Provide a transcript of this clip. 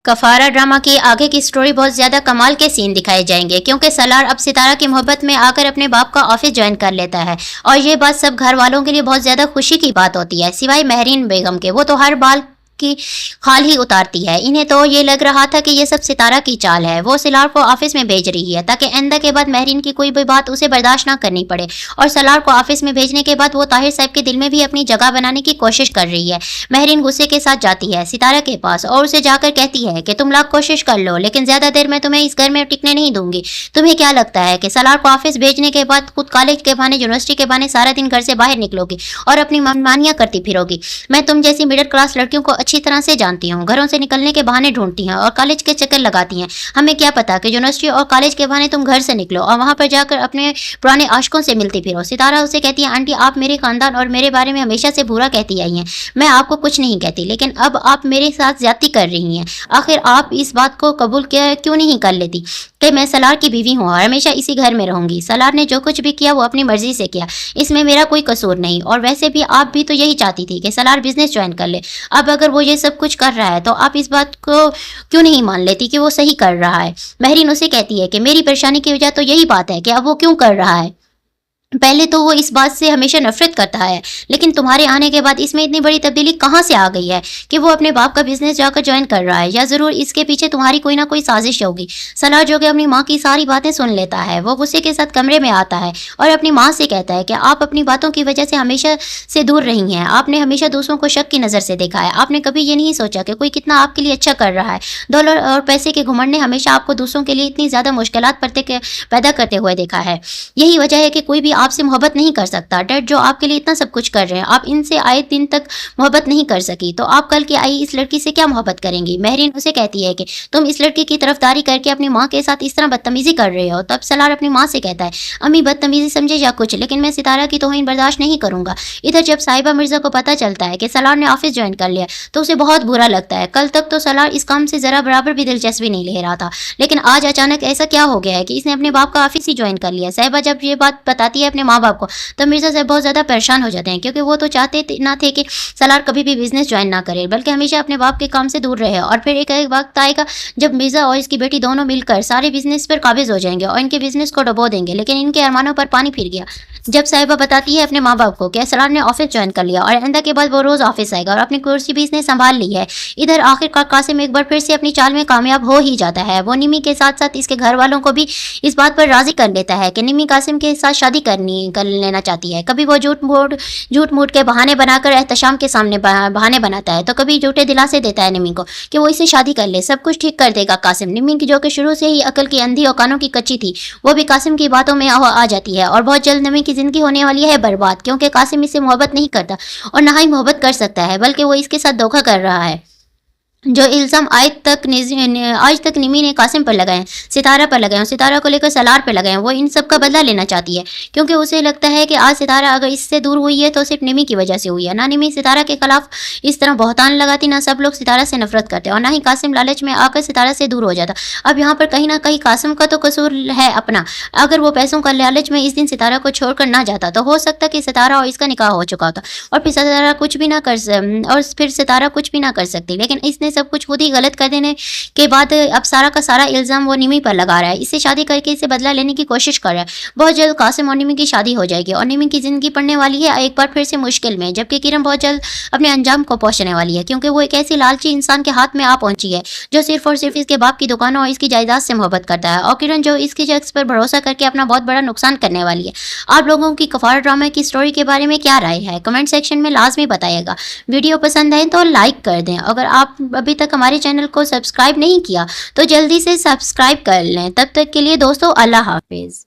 کفارہ ڈرامہ کی آگے کی سٹوری بہت زیادہ کمال کے سین دکھائے جائیں گے، کیونکہ سالار اب ستارہ کی محبت میں آ کر اپنے باپ کا آفس جوائن کر لیتا ہے، اور یہ بات سب گھر والوں کے لیے بہت زیادہ خوشی کی بات ہوتی ہے، سوائے مہرین بیگم کے۔ وہ تو ہر بال کی خال ہی اتارتی ہے۔ انہیں تو یہ لگ رہا تھا کہ یہ سب ستارہ کی چال ہے، وہ سالار کو آفس میں بھیج رہی ہے تاکہ آئندہ کے بعد مہرین کی کوئی بھی بات اسے برداشت نہ کرنی پڑے، اور سالار کو آفس میں بھیجنے کے بعد وہ طاہر صاحب کے دل میں بھی اپنی جگہ بنانے کی کوشش کر رہی ہے۔ مہرین غصے کے ساتھ جاتی ہے ستارہ کے پاس اور اسے جا کر کہتی ہے کہ تم لاکھ کوشش کر لو، لیکن زیادہ دیر میں تمہیں اس گھر میں ٹکنے نہیں دوں گی۔ تمہیں کیا لگتا ہے کہ سالار کو آفس بھیجنے کے بعد خود کالج کے بہانے یونیورسٹی کے بہانے سارا دن گھر سے باہر نکلو گی اور اپنی منمانیاں کرتی پھرو گی؟ میں تم جیسی مڈل کلاس لڑکیوں کو اچھی طرح سے جانتی ہوں، گھروں سے نکلنے کے بہانے ڈھونڈتی ہیں اور کالج کے چکر لگاتی ہیں۔ ہمیں کیا پتا کہ یونیورسٹی اور کالج کے بہانے تم گھر سے نکلو اور وہاں پر جا کر اپنے پرانے عاشقوں سے ملتی پھرو۔ ستارہ اسے کہتی ہے آنٹی آپ میرے خاندان اور میرے بارے میں ہمیشہ سے برا کہتی آئی ہیں، میں آپ کو کچھ نہیں کہتی، لیکن اب آپ میرے ساتھ زیادتی کر رہی ہیں۔ آخر آپ اس بات کو قبول کیوں نہیں کر لیتی کہ میں سالار کی بیوی ہوں اور ہمیشہ اسی گھر میں رہوں گی؟ سالار نے جو کچھ بھی کیا وہ اپنی مرضی سے کیا، اس میں میرا کوئی قصور نہیں، اور ویسے بھی آپ بھی تو یہی چاہتی تھی کہ سالار بزنس جوائن کر لے۔ اب اگر وہ یہ سب کچھ کر رہا ہے تو آپ اس بات کو کیوں نہیں مان لیتی کہ وہ صحیح کر رہا ہے؟ مہرین اسے کہتی ہے کہ میری پریشانی کی وجہ تو یہی بات ہے کہ اب وہ کیوں کر رہا ہے۔ پہلے تو وہ اس بات سے ہمیشہ نفرت کرتا ہے، لیکن تمہارے آنے کے بعد اس میں اتنی بڑی تبدیلی کہاں سے آ گئی ہے کہ وہ اپنے باپ کا بزنس جا کر جوائن کر رہا ہے؟ یا ضرور اس کے پیچھے تمہاری کوئی نہ کوئی سازش ہوگی۔ سالار جو کہ اپنی ماں کی ساری باتیں سن لیتا ہے، وہ غصے کے ساتھ کمرے میں آتا ہے اور اپنی ماں سے کہتا ہے کہ آپ اپنی باتوں کی وجہ سے ہمیشہ سے دور رہی ہیں، آپ نے ہمیشہ دوسروں کو شک کی نظر سے دیکھا ہے، آپ نے کبھی یہ نہیں سوچا کہ کوئی کتنا آپ کے لیے اچھا کر رہا ہے۔ دولت اور پیسے کے گھمنڈ نے ہمیشہ آپ کو دوسروں کے لیے اتنی زیادہ مشکلات پیدا کرتے ہوئے دیکھا ہے۔ یہی وجہ ہے کہ کوئی بھی آپ سے محبت نہیں کر سکتا۔ ڈیڈ جو آپ کے لیے اتنا سب کچھ کر رہے ہیں، آپ ان سے آئے دن تک محبت نہیں کر سکی، تو آپ کل کے آئی اس لڑکی سے کیا محبت کریں گی؟ مہرین اسے کہتی ہے کہ تم اس لڑکی کی طرفداری کر کے اپنی ماں کے ساتھ اس طرح بدتمیزی کر رہے ہو۔ تب سالار اپنی ماں سے کہتا ہے امی بدتمیزی سمجھے یا کچھ، لیکن میں ستارہ کی توہین برداشت نہیں کروں گا۔ ادھر جب صاحبہ مرزا کو پتہ چلتا ہے کہ سالار نے آفس جوائن کر لیا تو اسے بہت برا لگتا ہے۔ کل تک تو سالار اس کام سے ذرا برابر بھی دلچسپی نہیں لے رہا تھا، لیکن آج اچانک ایسا کیا ہو گیا ہے کہ اس نے اپنے باپ کا آفس ہی جوائن کر لیا؟ صاحبہ جب یہ بات بتاتی ہے اپنے ماں باپ کو تو مرزا صاحب بہت زیادہ پریشان ہو جاتے ہیں، کیونکہ وہ تو چاہتے نہ تھے کہ سالار کبھی بھی بزنس جوائن نہ کرے، بلکہ ہمیشہ اپنے باپ کے کام سے دور رہے، اور پھر ایک وقت آئے گا جب مرزا اور اس کی بیٹی دونوں مل کر سارے بزنس پر قابض ہو جائیں گے اور ان کے بزنس کو ڈبو دیں گے۔ لیکن ان کے ارمانوں پر پانی پھر گیا جب صاحبہ بتاتی ہے اپنے ماں باپ کو کہ سالار نے آفس جوائن کر لیا اور آئندہ کے بعد وہ روز آفس آئے گا اور اپنی کرسی بھی اس نے سنبھال لی ہے۔ ادھر آخر قاسم ایک بار پھر سے اپنی چال میں کامیاب ہو ہی جاتا ہے۔ وہ نمی کے ساتھ ساتھ اس کے گھر والوں کو بھی اس بات پر راضی کر لیتا ہے کہ نمی قاسم کے ساتھ شادی کر لینا چاہتی ہے۔ کبھی وہ جھوٹ موٹ کے بہانے بنا کر احتشام کے سامنے بہانے بناتا ہے، تو کبھی جھوٹے دلاسے دیتا ہے نمی کو کہ وہ اسے شادی کر لے، سب کچھ ٹھیک کر دے گا قاسم۔ نمی کی جو کہ شروع سے ہی عقل کی اندھی اور کانوں کی کچی تھی، وہ بھی قاسم کی باتوں میں آ جاتی ہے، اور بہت جلد نمی کی زندگی ہونے والی ہے برباد، کیونکہ قاسم اس سے محبت نہیں کرتا اور نہ ہی محبت کر سکتا ہے، بلکہ وہ اس کے ساتھ دھوکہ کر رہا ہے۔ جو الزام آج تک نمی نے قاسم پر لگائے ہیں، ستارہ پر لگائے ہیں، ستارہ کو لے کر سالار پر لگائے ہیں، وہ ان سب کا بدلہ لینا چاہتی ہے، کیونکہ اسے لگتا ہے کہ آج ستارہ اگر اس سے دور ہوئی ہے تو صرف نمی کی وجہ سے ہوئی ہے۔ نہ نمی ستارہ کے خلاف اس طرح بہتان لگاتی، نہ سب لوگ ستارہ سے نفرت کرتے، اور نہ ہی قاسم لالچ میں آ کر ستارہ سے دور ہو جاتا۔ اب یہاں پر کہیں نہ کہیں قاسم کا تو قصور ہے اپنا۔ اگر وہ پیسوں کا لالچ میں اس دن ستارہ کو چھوڑ کر نہ جاتا تو ہو سکتا کہ ستارہ اور اس کا نکاح ہو چکا ہوتا، اور پھر ستارہ کچھ بھی نہ کر سکتی، لیکن اس نے سب کچھ خود ہی غلط کر دینے کے بعد اب سارا کا سارا الزام وہ نمی پر لگا رہا ہے، اس سے شادی کر کے اسے بدلہ لینے کی کوشش کر رہا ہے۔ بہت جلد قاسم اور نمی کی شادی ہو جائے گی اور نمی کی زندگی پڑنے والی ہے ایک بار پھر سے مشکل میں، جبکہ کرن بہت جلد اپنے انجام کو پہنچنے والی ہے، کیونکہ وہ ایک ایسی لالچی انسان کے ہاتھ میں آ پہنچی ہے جو صرف اور صرف اس کے باپ کی دکانوں اور اس کی جائیداد سے محبت کرتا ہے، اور کرن جو اس کے شخص پر بھروسہ کر کے اپنا بہت بڑا نقصان کرنے والی ہے۔ آپ لوگوں کی کفارہ ڈرامہ کی سٹوری کے بارے میں کیا رائے ہے؟ کمنٹ سیکشن میں لازمی بتائیے گا۔ ویڈیو پسند آئے تو لائک کر دیں، اگر آپ ابھی تک ہمارے چینل کو سبسکرائب نہیں کیا تو جلدی سے سبسکرائب کر لیں۔ تب تک کے لیے دوستو اللہ حافظ۔